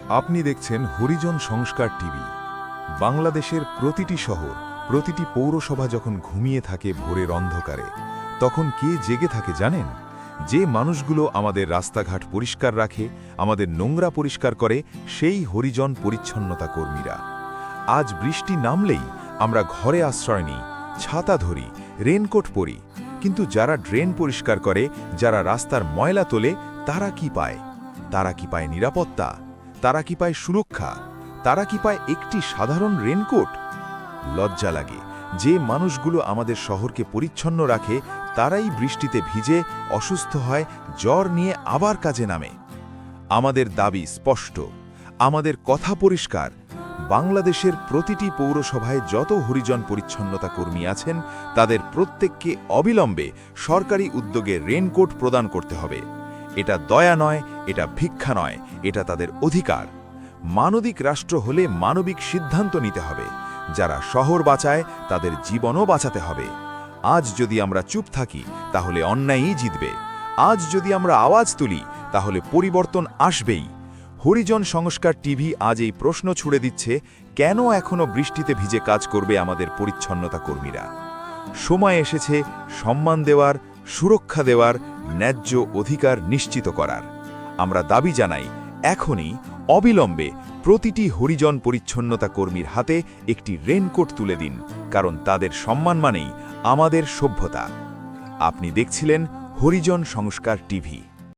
আপনি দেখছেন হরিজন সংস্কার টিভি। বাংলাদেশের প্রতিটি শহর, প্রতিটি পৌরসভা যখন ঘুমিয়ে থাকে ভোরের অন্ধকারে, তখন কে জেগে থাকে জানেন? যে মানুষগুলো আমাদের রাস্তাঘাট পরিষ্কার রাখে, আমাদের নোংরা পরিষ্কার করে, সেই হরিজন পরিচ্ছন্নতা কর্মীরা। আজ বৃষ্টি নামলেই আমরা ঘরে আশ্রয় নিই, ছাতা ধরি, রেনকোট পরি, কিন্তু যারা ড্রেন পরিষ্কার করে, যারা রাস্তার ময়লা তোলে, তারা কি পায়? তারা কি পায় নিরাপত্তা? তারা কি পায় সুরক্ষা? তারা কি পায় একটি সাধারণ রেনকোট? লজ্জা লাগে। যে মানুষগুলো আমাদের শহরকে পরিচ্ছন্ন রাখে, তারাই বৃষ্টিতে ভিজে অসুস্থ হয়, জ্বর নিয়ে আবার কাজে নামে। আমাদের দাবি স্পষ্ট, আমাদের কথা পরিষ্কার। বাংলাদেশের প্রতিটি পৌরসভায় যত হরিজন পরিচ্ছন্নতা কর্মী আছেন, তাদের প্রত্যেককে অবিলম্বে সরকারি উদ্যোগে রেনকোট প্রদান করতে হবে। এটা দয়া নয়, এটা ভিক্ষা নয়, এটা তাদের অধিকার। মানবিক রাষ্ট্র হলে মানবিক সিদ্ধান্ত নিতে হবে। যারা শহর বাঁচায়, তাদের জীবনও বাঁচাতে হবে। আজ যদি আমরা চুপ থাকি, তাহলে অন্যায়ই জিতবে। আজ যদি আমরা আওয়াজ তুলি, তাহলে পরিবর্তন আসবেই। হরিজন সংস্কার টিভি আজ এই প্রশ্ন ছুড়ে দিচ্ছে, কেন এখনো বৃষ্টিতে ভিজে কাজ করবে আমাদের পরিচ্ছন্নতা কর্মীরা? সময় এসেছে সম্মান দেওয়ার, সুরক্ষা দেওয়ার, ন্যায্য অধিকার নিশ্চিত করার। আমরা দাবি জানাই, এখনই অবিলম্বে প্রতিটি হরিজন পরিচ্ছন্নতা কর্মীর হাতে একটি রেনকোট তুলে দিন, কারণ তাদের সম্মান মানেই আমাদের সভ্যতা। আপনি দেখছিলেন হরিজন সংস্কার টিভি।